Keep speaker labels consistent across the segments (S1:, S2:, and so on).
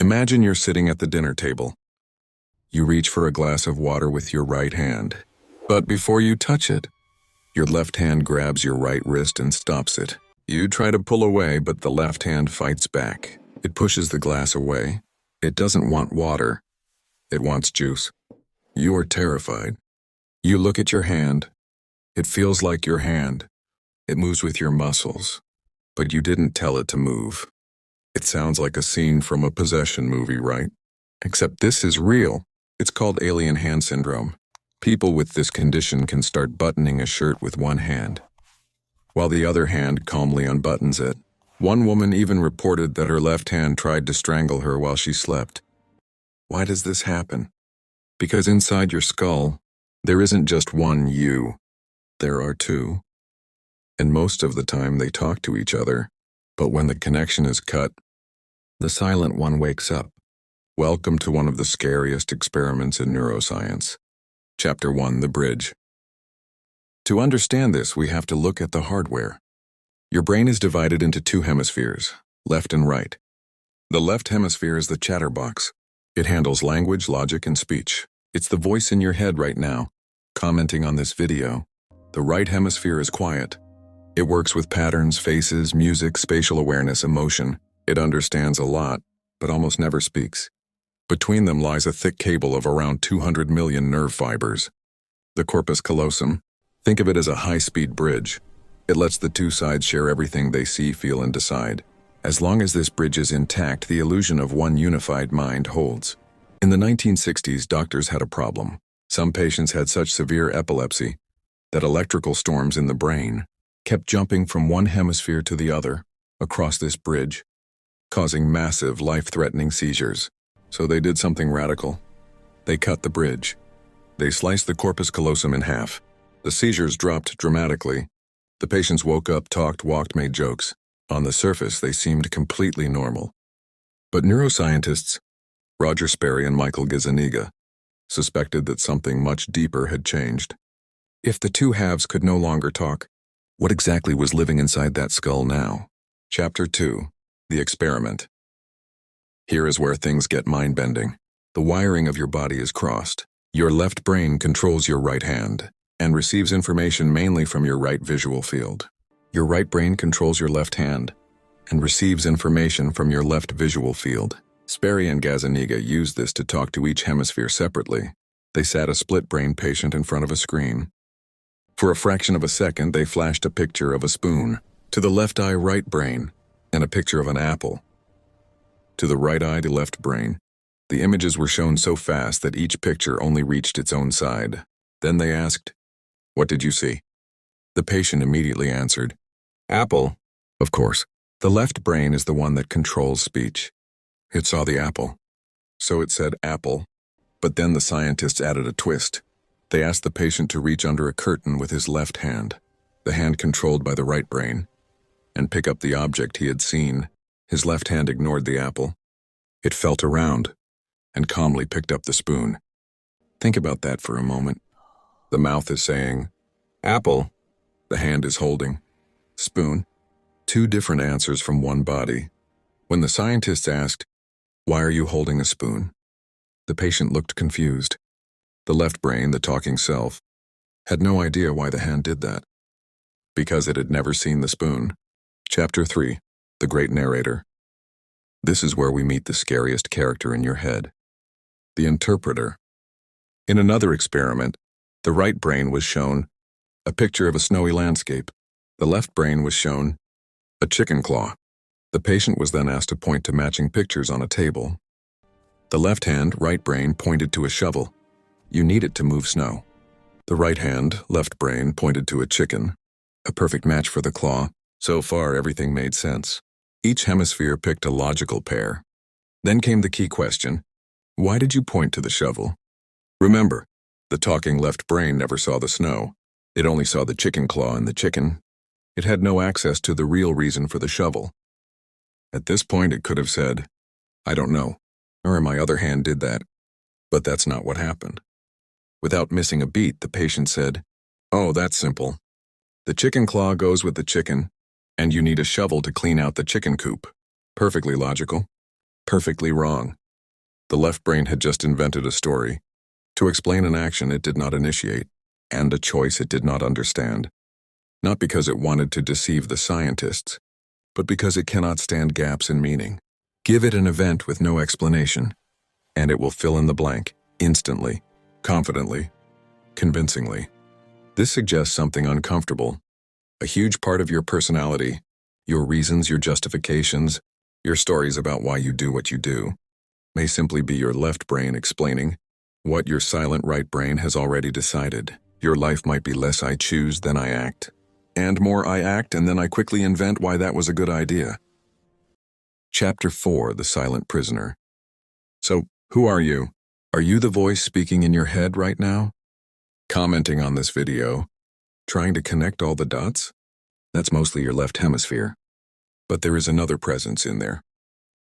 S1: Imagine you're sitting at the dinner table. You reach for a glass of water with your right hand. But before you touch it, your left hand grabs your right wrist and stops it. You try to pull away, but the left hand fights back. It pushes the glass away. It doesn't want water. It wants juice. You are terrified. You look at your hand. It feels like your hand. It moves with your muscles. But you didn't tell it to move. It sounds like a scene from a possession movie, right? Except this is real. It's called alien hand syndrome. People with this condition can start buttoning a shirt with one hand, while the other hand calmly unbuttons it. One woman even reported that her left hand tried to strangle her while she slept. Why does this happen? Because inside your skull, there isn't just one you. There are two. And most of the time they talk to each other. But when the connection is cut, the silent one wakes up. Welcome to one of the scariest experiments in neuroscience. Chapter 1, The Bridge. To understand this, we have to look at the hardware. Your brain is divided into two hemispheres, left and right. The left hemisphere is the chatterbox. It handles language, logic, and speech. It's the voice in your head right now, commenting on this video. The right hemisphere is quiet. It works with patterns, faces, music, spatial awareness, emotion. It understands a lot, but almost never speaks. Between them lies a thick cable of around 200 million nerve fibers. The corpus callosum. Think of it as a high-speed bridge. It lets the two sides share everything they see, feel, and decide. As long as this bridge is intact, the illusion of one unified mind holds. In the 1960s, doctors had a problem. Some patients had such severe epilepsy that electrical storms in the brain kept jumping from one hemisphere to the other across this bridge, causing massive, life-threatening seizures. So they did something radical. They cut the bridge. They sliced the corpus callosum in half. The seizures dropped dramatically. The patients woke up, talked, walked, made jokes. On the surface, they seemed completely normal. But neuroscientists, Roger Sperry and Michael Gazzaniga, suspected that something much deeper had changed. If the two halves could no longer talk, what exactly was living inside that skull now? Chapter 2, The Experiment. Here is where things get mind-bending. The wiring of your body is crossed. Your left brain controls your right hand and receives information mainly from your right visual field. Your right brain controls your left hand and receives information from your left visual field. Sperry and Gazzaniga used this to talk to each hemisphere separately. They sat a split-brain patient in front of a screen. For a fraction of a second, they flashed a picture of a spoon to the left eye right brain and a picture of an apple to the right eye to left brain. The images were shown so fast that each picture only reached its own side. Then they asked, "What did you see?" The patient immediately answered, "Apple." Of course, the left brain is the one that controls speech. It saw the apple, so it said apple. But then the scientists added a twist. They asked the patient to reach under a curtain with his left hand, the hand controlled by the right brain, and pick up the object he had seen. His left hand ignored the apple. It felt around and calmly picked up the spoon. Think about that for a moment. The mouth is saying, "Apple." The hand is holding, "Spoon." Two different answers from one body. When the scientists asked, "Why are you holding a spoon?" the patient looked confused. The left brain, the talking self, had no idea why the hand did that, because it had never seen the spoon. Chapter 3, The Great Narrator. This is where we meet the scariest character in your head, the interpreter. In another experiment, the right brain was shown a picture of a snowy landscape. The left brain was shown a chicken claw. The patient was then asked to point to matching pictures on a table. The left hand, right brain, pointed to a shovel. You need it to move snow. The right hand, left brain, pointed to a chicken. A perfect match for the claw. So far, everything made sense. Each hemisphere picked a logical pair. Then came the key question. Why did you point to the shovel? Remember, the talking left brain never saw the snow. It only saw the chicken claw and the chicken. It had no access to the real reason for the shovel. At this point, it could have said, "I don't know," or "My other hand did that." But that's not what happened. Without missing a beat, the patient said, "Oh, that's simple. The chicken claw goes with the chicken, and you need a shovel to clean out the chicken coop." Perfectly logical. Perfectly wrong. The left brain had just invented a story to explain an action it did not initiate and a choice it did not understand, not because it wanted to deceive the scientists, but because it cannot stand gaps in meaning. Give it an event with no explanation, and it will fill in the blank, instantly, confidently, convincingly. This suggests something uncomfortable. A huge part of your personality, your reasons, your justifications, your stories about why you do what you do, may simply be your left brain explaining what your silent right brain has already decided. Your life might be less I choose than I act, and more I act and then I quickly invent why that was a good idea. Chapter 4, The Silent Prisoner. So, who are you? Are you the voice speaking in your head right now? Commenting on this video? Trying to connect all the dots? That's mostly your left hemisphere. But there is another presence in there.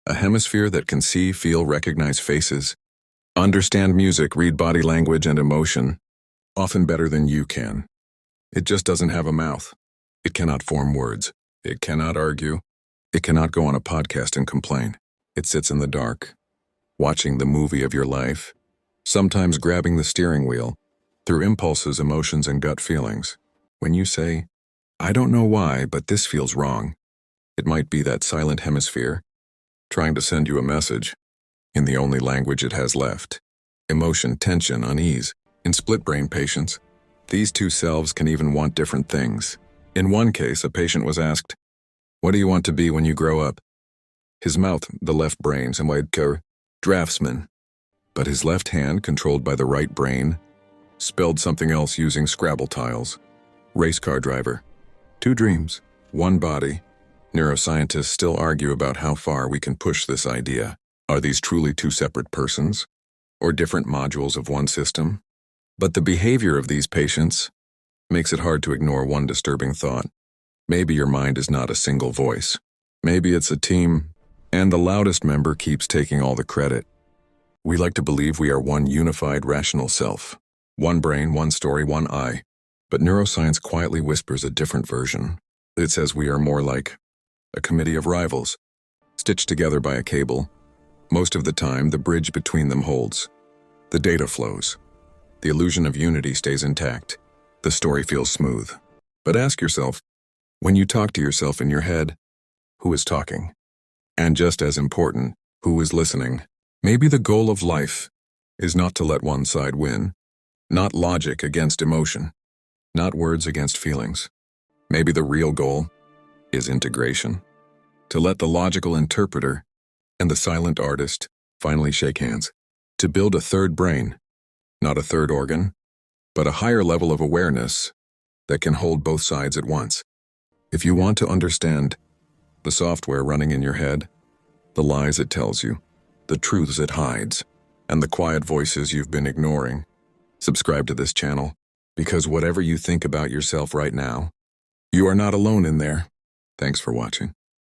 S1: A hemisphere that can see, feel, recognize faces, understand music, read body language and emotion, often better than you can. It just doesn't have a mouth. It cannot form words. It cannot argue. It cannot go on a podcast and complain. It sits in the dark, watching the movie of your life, sometimes grabbing the steering wheel, through impulses, emotions, and gut feelings. When you say, I don't know why, but this feels wrong, it might be that silent hemisphere trying to send you a message in the only language it has left. Emotion, tension, unease. In split-brain patients, these two selves can even want different things. In one case, a patient was asked, what do you want to be when you grow up? His mouth, the left brain, said, draftsman. But his left hand, controlled by the right brain, spelled something else using Scrabble tiles. Race car driver. Two dreams, one body. Neuroscientists still argue about how far we can push this idea. Are these truly two separate persons, or different modules of one system? But the behavior of these patients makes it hard to ignore one disturbing thought. Maybe your mind is not a single voice. Maybe it's a team, and the loudest member keeps taking all the credit. We like to believe we are one unified rational self. One brain, one story, one I. But neuroscience quietly whispers a different version. It says we are more like a committee of rivals, stitched together by a cable. Most of the time, the bridge between them holds. The data flows. The illusion of unity stays intact. The story feels smooth. But ask yourself, when you talk to yourself in your head, who is talking? And just as important, who is listening? Maybe the goal of life is not to let one side win, not logic against emotion, not words against feelings. Maybe the real goal is integration, to let the logical interpreter and the silent artist finally shake hands, to build a third brain, not a third organ, but a higher level of awareness that can hold both sides at once. If you want to understand the software running in your head, the lies it tells you, the truths it hides, and the quiet voices you've been ignoring, subscribe to this channel, because whatever you think about yourself right now, you are not alone in there. Thanks for watching.